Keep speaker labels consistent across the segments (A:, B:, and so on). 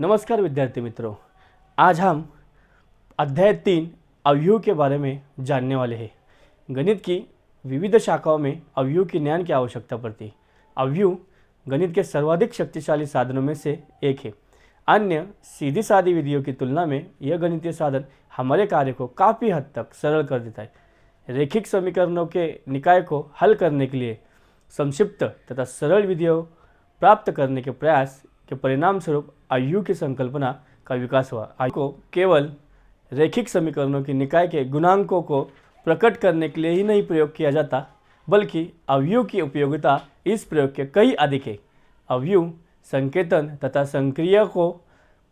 A: नमस्कार विद्यार्थी मित्रों, आज हम अध्याय 3 अवयव के बारे में जानने वाले हैं। गणित की विविध शाखाओं में अवयव के ज्ञान की आवश्यकता पड़ती है। अवयव गणित के सर्वाधिक शक्तिशाली साधनों में से एक है। अन्य सीधी सादी विधियों की तुलना में यह गणितीय साधन हमारे कार्य को काफ़ी हद तक सरल कर देता है। रैखिक समीकरणों के निकाय को हल करने के लिए संक्षिप्त तथा सरल विधियों प्राप्त करने के प्रयास के परिणाम स्वरूप अवयव की संकल्पना का विकास हुआ। अवयव को केवल रैखिक समीकरणों के निकाय के गुणांकों को प्रकट करने के लिए ही नहीं प्रयोग किया जाता, बल्कि अवयव की उपयोगिता इस प्रयोग के कई अधिक है। अवयव संकेतन तथा संक्रिया को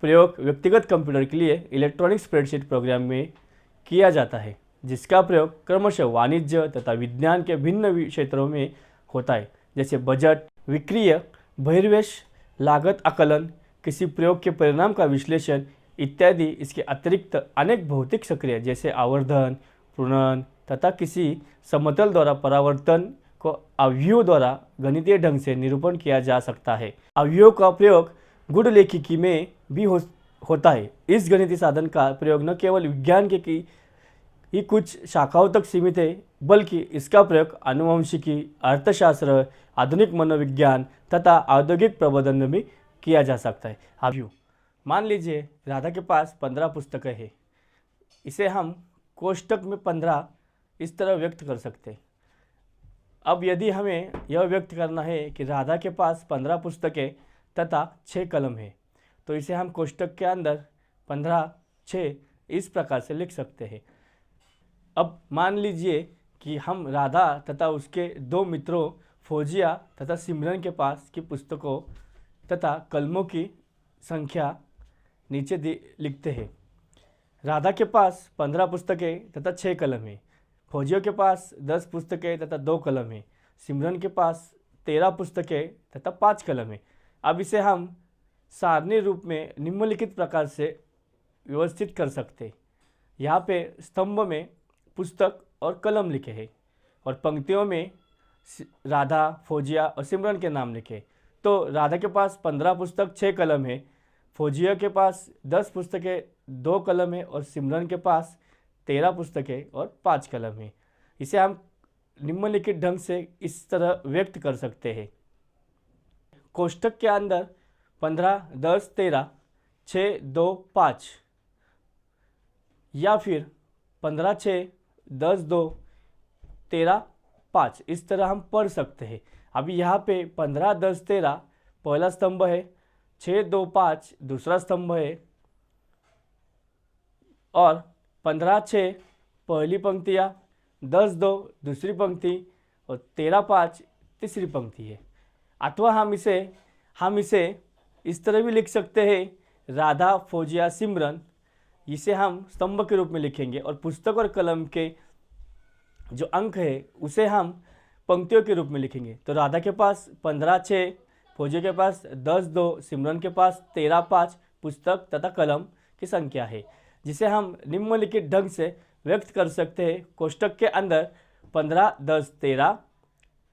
A: प्रयोग व्यक्तिगत कंप्यूटर के लिए इलेक्ट्रॉनिक स्प्रेडशीट प्रोग्राम में किया जाता है, जिसका प्रयोग क्रमशः वाणिज्य तथा विज्ञान के भिन्न क्षेत्रों में होता है, जैसे बजट, विक्रय, बहिर्वेश, लागत आकलन, किसी प्रयोग के परिणाम का विश्लेषण इत्यादि। इसके अतिरिक्त अनेक भौतिक सक्रिया जैसे आवर्धन, पूर्णन तथा किसी समतल द्वारा परावर्तन को अवयव द्वारा गणितीय ढंग से निरूपण किया जा सकता है। अवयव का प्रयोग गूढ़लेखिकी में भी होता है। इस गणितीय साधन का प्रयोग न केवल विज्ञान के ही कुछ शाखाओं तक सीमित है, बल्कि इसका प्रयोग आनुवंशिकी, अर्थशास्त्र, आधुनिक मनोविज्ञान तथा औद्योगिक प्रबंधन में भी किया जा सकता है। अवयव, मान लीजिए राधा के पास 15 पुस्तकें हैं। इसे हम कोष्टक में 15 इस तरह व्यक्त कर सकते हैं। अब यदि हमें यह व्यक्त करना है कि राधा के पास 15 पुस्तकें तथा 6 कलम है, तो इसे हम कोष्टक के अंदर 15, 6 इस प्रकार से लिख सकते हैं। अब मान लीजिए कि हम राधा तथा उसके दो मित्रों फौजिया तथा सिमरन के पास की पुस्तकों तथा कलमों की संख्या नीचे लिखते हैं। राधा के पास 15 पुस्तकें तथा 6 कलम है। फौजियों के पास 10 पुस्तकें तथा 2 कलम है। सिमरन के पास 13 पुस्तकें तथा 5 कलम है। अब इसे हम सारणी रूप में निम्नलिखित प्रकार से व्यवस्थित कर सकते हैं। यहाँ पे स्तंभ में पुस्तक और कलम लिखे हैं और पंक्तियों में राधा, फौजिया और सिमरन के नाम लिखे। तो राधा के पास 15 पुस्तक 6 कलम है, फौजिया के पास 10 पुस्तकें 2 कलम है और सिमरन के पास 13 पुस्तकें और 5 कलम है। इसे हम निम्नलिखित ढंग से इस तरह व्यक्त कर सकते हैं। कोष्टक के अंदर 15, 10, 13, 6, 2, 5 या फिर 15, 6, 10, 2, 13, 5 इस तरह हम पढ़ सकते हैं। अभी यहाँ पे 15, 10, 13 पहला स्तंभ है, 6, 2, 5 दूसरा स्तंभ है और 15, 6 पहली पंक्तियाँ, 10, 2 दूसरी पंक्ति और 13, 5 तीसरी पंक्ति है। अथवा हम इसे इस तरह भी लिख सकते हैं, राधा, फौजिया, सिमरन। इसे हम स्तंभ के रूप में लिखेंगे और पुस्तक और कलम के जो अंक है उसे हम पंक्तियों के रूप में लिखेंगे। तो राधा के पास 15, 6, फौजिया के पास 10, 2, सिमरन के पास 13, 5 पुस्तक तथा कलम की संख्या है, जिसे हम निम्नलिखित ढंग से व्यक्त कर सकते हैं। कोष्टक के अंदर 15, 10, 13,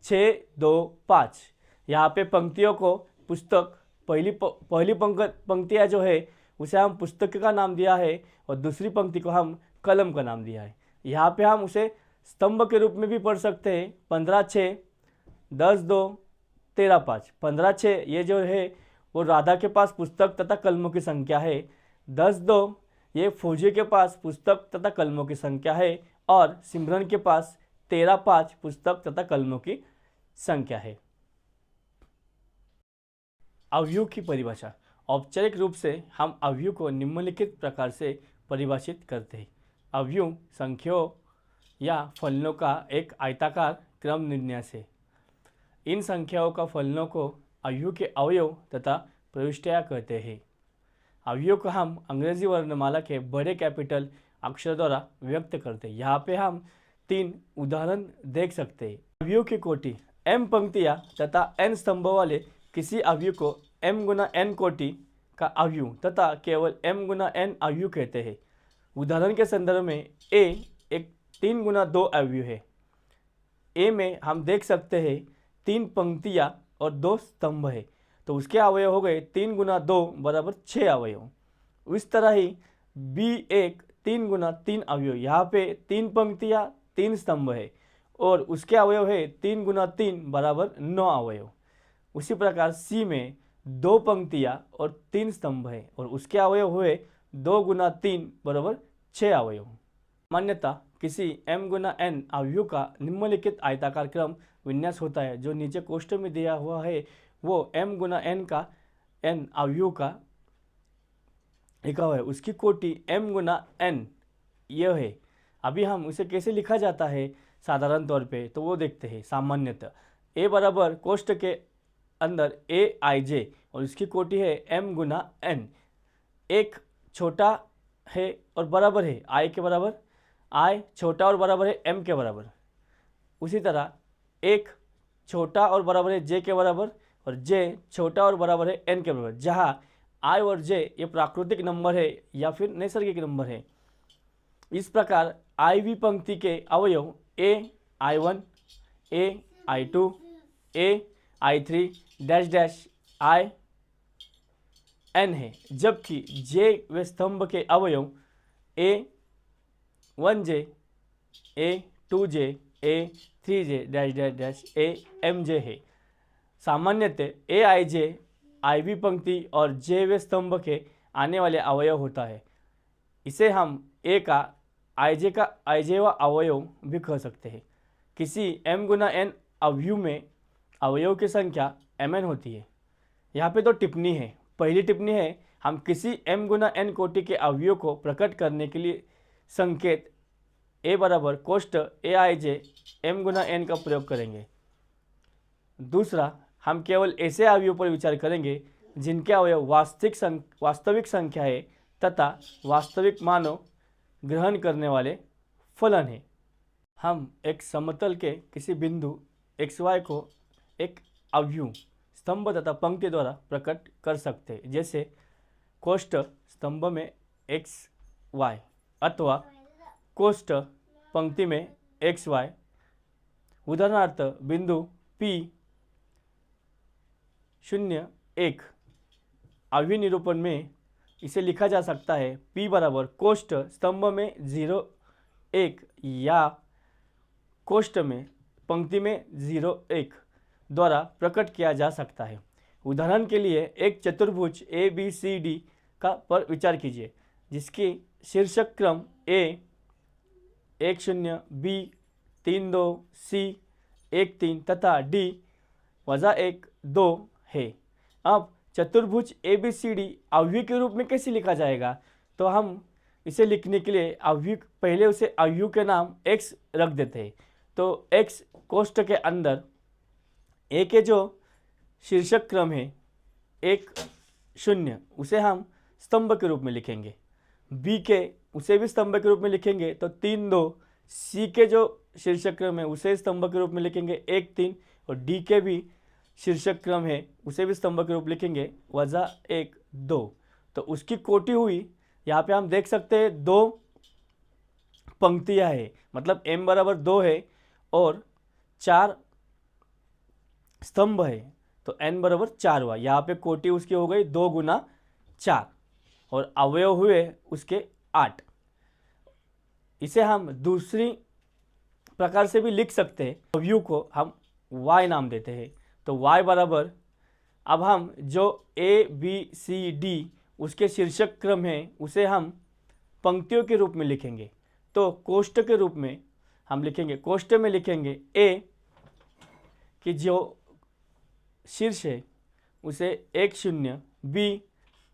A: 6, 2, 5 यहाँ पे पंक्तियों को पुस्तक पहली पंक्तियाँ जो है उसे हम पुस्तक का नाम दिया है और दूसरी पंक्ति को हम कलम का नाम दिया है। यहाँ पे हम उसे स्तंभ के रूप में भी पढ़ सकते हैं। 15, 6, 10, 2, 13, 5 15, 6 ये जो है वो राधा के पास पुस्तक तथा कलमों की संख्या है। 10, 2 ये फौजी के पास पुस्तक तथा कलमों की संख्या है और सिमरन के पास 13, 5 पुस्तक तथा कलमों की संख्या है। अवयव की परिभाषा। औपचारिक रूप से हम अवयव को निम्नलिखित प्रकार से परिभाषित करते हैं। अवयव संख्याओं या फलनों का एक आयताकार क्रम निर्न्यास है। इन संख्याओं का फलनों को अवयव के अवयव तथा प्रविष्टियाँ कहते हैं। अवयव को हम अंग्रेजी वर्णमाला के बड़े कैपिटल अक्षर द्वारा व्यक्त करते हैं। यहाँ पे हम 3 उदाहरण देख सकते हैं। अवयव की कोटि m पंक्तियाँ तथा n स्तंभों वाले किसी अवयव को m गुना n कोटि का अवयव तथा केवल m गुना n अवयव कहते हैं। उदाहरण के संदर्भ में a एक 3 गुना 2 अवयव है। a में हम देख सकते हैं 3 पंक्तियाँ और 2 स्तंभ है। तो उसके अवयव हो गए 3 गुना 2 बराबर 6 अवयव। उस तरह ही B1 3 गुना 3 अवयव, यहाँ पे 3 पंक्तियाँ 3 स्तंभ है और उसके अवयव है 3 गुना 3 बराबर 9 अवयव। उसी प्रकार C में 2 पंक्तियाँ और 3 स्तंभ है और उसके अवयव हुए 2 गुना 3 बराबर 6 अवयव। सामान्यतः किसी m गुना n अवयव का निम्नलिखित आयताकार क्रम विन्यास होता है। जो नीचे कोष्ठक में दिया हुआ है वो m गुना n का n अवयव का लिखा हुआ है, उसकी कोटि m गुना n यह है। अभी हम उसे कैसे लिखा जाता है साधारण तौर पे, तो वो देखते हैं। सामान्यतः a बराबर कोष्ठक के अंदर aij और उसकी कोटि है m गुना n। एक छोटा है और बराबर है i के बराबर, i छोटा और बराबर है m के बराबर। उसी तरह एक छोटा और बराबर है j के बराबर और j छोटा और बराबर है n के बराबर, जहाँ i और j ये प्राकृतिक नंबर है या फिर नैसर्गिक नंबर है। इस प्रकार IV पंक्ति के अवयव a i1 a i2 a i3 dash dash i n है, जबकि j व स्तंभ के अवयव a1j a2j a3j dash dash dash amj है। सामान्यतः aij IV पंक्ति और j व स्तंभ के आने वाले अवयव होता है। इसे हम a का ij व अवयव भी कह सकते हैं। किसी m गुना n अवयव में अवयव की संख्या mn होती है। यहाँ पे तो टिप्पणी है। पहली टिप्पणी है, हम किसी m गुना n कोटि के अवयव को प्रकट करने के लिए संकेत a बराबर कोष्ठक aij m गुना n का प्रयोग करेंगे। दूसरा, हम केवल ऐसे अवयव पर विचार करेंगे जिनके अवयव वास्तविक संख्या है तथा वास्तविक मानों ग्रहण करने वाले फलन है। हम एक समतल के किसी बिंदु xy को एक अवयव स्तंभ तथा पंक्ति द्वारा प्रकट कर सकते हैं, जैसे कोष्ठक स्तंभ में xy अथवा कोष्ठक पंक्ति में xy। उदाहरणार्थ बिंदु P01 अवयव निरूपण में इसे लिखा जा सकता है P बराबर कोष्ठक स्तंभ में 01 या कोष्ठक में पंक्ति में 01 द्वारा प्रकट किया जा सकता है। उदाहरण के लिए एक चतुर्भुज ABCD का पर विचार कीजिए, जिसकी शीर्षक क्रम A 10 B 32 C 13 तथा D -1 2 है। अब चतुर्भुज ABCD अवयव के रूप में कैसे लिखा जाएगा, तो हम इसे लिखने के लिए पहले उसे अवयव के नाम x रख देते हैं। तो x कोष्ठक के अंदर a के जो शीर्षक क्रम है 10 उसे हम स्तंभ के रूप में लिखेंगे, b के उसे भी स्तंभ के रूप में लिखेंगे तो 32, c के जो शीर्षक क्रम है उसे स्तंभ के रूप में लिखेंगे 13 और d के भी शीर्षक क्रम है उसे भी स्तंभ के रूप लिखेंगे -1 2। तो उसकी कोटि हुई, यहाँ पे हम देख सकते हैं 2 पंक्तियाँ है, मतलब m बराबर 2 है और 4 स्तंभ है तो n बराबर 4 हुआ। यहाँ पे कोटि उसकी हो गई 2 गुना 4 और अवयव हुए उसके 8। इसे हम दूसरी प्रकार से भी लिख सकते हैं। अवयव को हम y नाम देते हैं, तो y बराबर, अब हम जो A B C D उसके शीर्षक क्रम है उसे हम पंक्तियों के रूप में लिखेंगे। तो कोष्ठक के रूप में हम लिखेंगे, कोष्ठक में लिखेंगे A की जो शीर्ष है उसे 10, B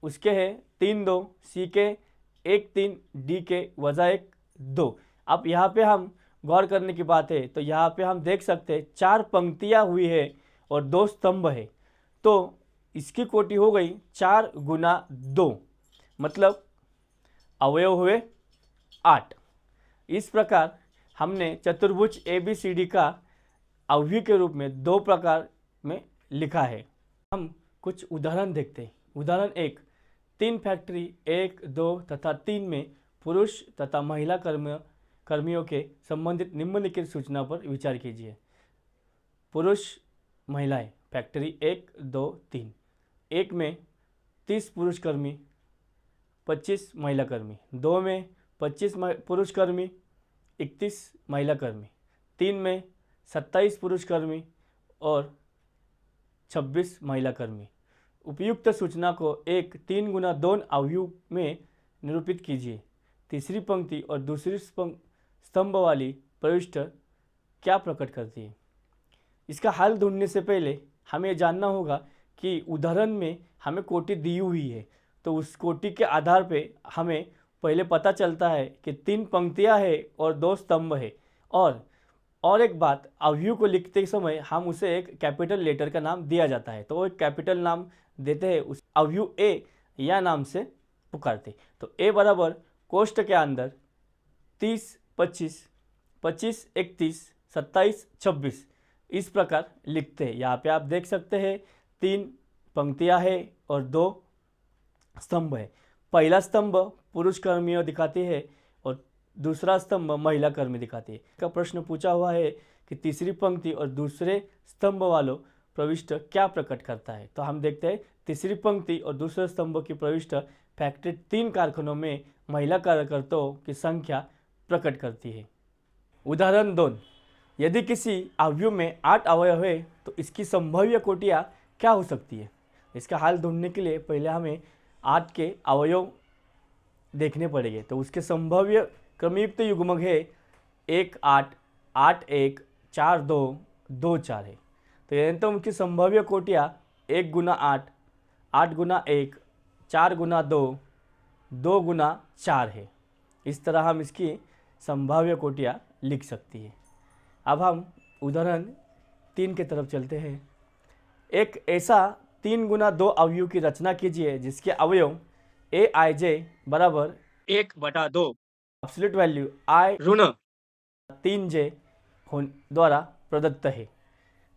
A: उसके है 32, C के 13, D के -1 2। अब यहाँ पे हम गौर करने की बात है, तो यहाँ पे हम देख सकते हैं 4 पंक्तियाँ हुई है और 2 स्तंभ है, तो इसकी कोटि हो गई 4 गुना 2, मतलब अवयव हुए 8। इस प्रकार हमने चतुर्भुज ABCD का अवयव के रूप में 2 प्रकार में लिखा है। हम कुछ उदाहरण देखते हैं। उदाहरण 1, 3 फैक्ट्री 1, 2 तथा 3 में पुरुष तथा महिला कर्मियों के संबंधित निम्नलिखित सूचना पर विचार कीजिए। पुरुष महिलाएं, फैक्ट्री 1, 2, 3। एक में 30 पुरुष कर्मी 25 महिला कर्मी, दो में 25 पुरुष कर्मी 31 महिला कर्मी, तीन में 27 पुरुष कर्मी और 26 महिला कर्मी। उपयुक्त सूचना को एक 3x2 अवयव में निरूपित कीजिए। तीसरी पंक्ति और दूसरी स्तंभ वाली प्रविष्टि क्या प्रकट करती है? इसका हल ढूंढने से पहले हमें ये जानना होगा कि उदाहरण में हमें कोटि दी हुई है, तो उस कोटि के आधार पे हमें पहले पता चलता है कि 3 पंक्तियां है और 2 स्तंभ है। और एक बात, अवयव को लिखते समय हम उसे एक कैपिटल लेटर का नाम दिया जाता है, तो वो एक कैपिटल नाम देते हैं, उस अवयव ए या नाम से पुकारते। तो ए बराबर कोष्ठक के अंदर 30 25 25 31 27 26 इस प्रकार लिखते हैं। यहाँ पे आप देख सकते हैं 3 पंक्तियाँ है और 2 स्तंभ है। पहला स्तंभ पुरुष कर्मियों दिखाती है और दूसरा स्तंभ महिला कर्मी दिखाती है। का प्रश्न पूछा हुआ है कि तीसरी पंक्ति और दूसरे स्तंभ वालों प्रविष्ट क्या प्रकट करता है? तो हम देखते हैं तीसरी पंक्ति और दूसरे स्तंभ की प्रविष्ट फैक्ट्री 3 कारखानों में महिला कार्यकर्ताओं की संख्या प्रकट करती है। उदाहरण 2, यदि किसी अवयव में 8 अवयव है तो इसकी संभाव्य कोटियाँ क्या हो सकती है? इसका हल ढूंढने के लिए पहले हमें 8 के अवयव देखने पड़ेंगे। तो उसके संभाव्य क्रमयुक्त युग्मक है 1 8 8 1 4 2 2 4 है। तो यानी तो उनकी संभाव्य कोटियाँ 1 गुना 8 8 गुना 1 4 गुना 2 2 गुना 4 है। इस तरह हम इसकी संभाव्य कोटियाँ लिख सकती है। अब हम उदाहरण 3 की तरफ चलते हैं। एक ऐसा 3x2 अवयव की रचना कीजिए जिसके अवयव ए आई जे बराबर 1/2 एब्सोल्यूट वैल्यू आई ऋण 3j द्वारा प्रदत्त है।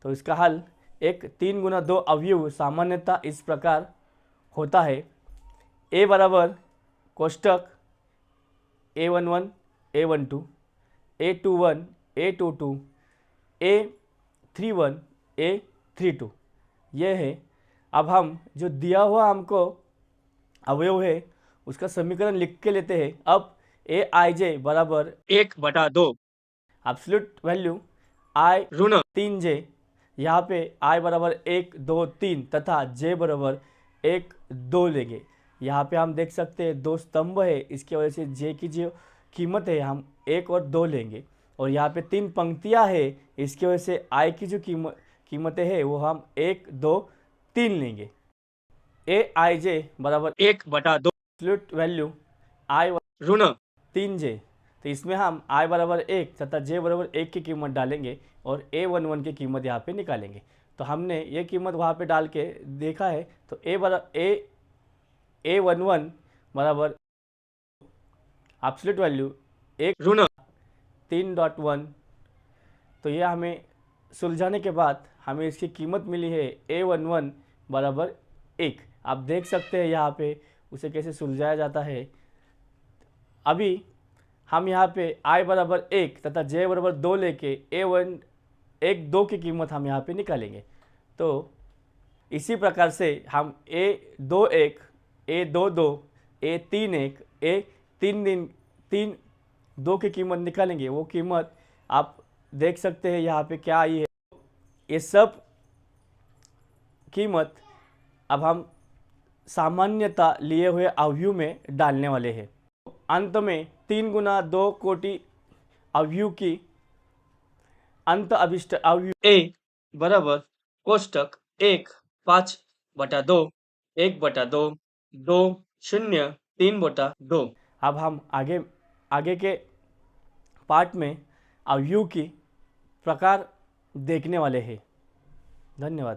A: तो इसका हल एक 3x2 अवयव सामान्यतः इस प्रकार होता है। ए बराबर कोष्ठक A11 A12 A21 A22 A31 A32 यह है। अब हम जो दिया हुआ हमको अवयव है उसका समीकरण लिख के लेते हैं। अब ए आई जे बराबर 1/2 एब्सोल्यूट वैल्यू आई ऋण 3j, यहाँ पे आई बराबर 1 2 3 तथा j बराबर 1 2 लेंगे। यहाँ पे हम देख सकते हैं 2 स्तंभ है, इसकी वजह से j की जो कीमत है हम 1 और 2 लेंगे। और यहाँ पे 3 पंक्तियाँ है, इसकी वजह से i की जो कीमतें है वो हम 1 2 3 लेंगे। ए आई जे बराबर 1/2 एब्सोल्यूट वैल्यू आई ऋण 3j, तो इसमें हम i बराबर 1 तथा j बराबर 1 की कीमत डालेंगे और A11 की कीमत यहाँ पे निकालेंगे। तो हमने ये कीमत वहाँ पे डाल के देखा है। तो A11 बराबर एब्सोल्यूट वैल्यू 1 ऋण 3.1। तो ये हमें सुलझाने के बाद हमें इसकी कीमत मिली है A11 बराबर 1। आप देख सकते हैं यहाँ पे उसे कैसे सुलझाया जाता है। अभी हम यहाँ पे i बराबर 1 तथा j बराबर 2 लेके A1 2 की कीमत हम यहाँ पे निकालेंगे। तो इसी प्रकार से हम A21 A22 A31 A3 2 की कीमत निकालेंगे। वो कीमत आप देख सकते हैं यहाँ पे क्या आई है। ये सब कीमत अब हम सामान्यता लिए हुए अवयव में डालने वाले हैं। अंत में 3x2 कोटि अवयव की अंत अभिष्ट अवयव ए बराबर कोष्ठक 1 5/2 1/2 2 0 3/2। अब हम आगे के पार्ट में अवयव की प्रकार देखने वाले हैं। धन्यवाद।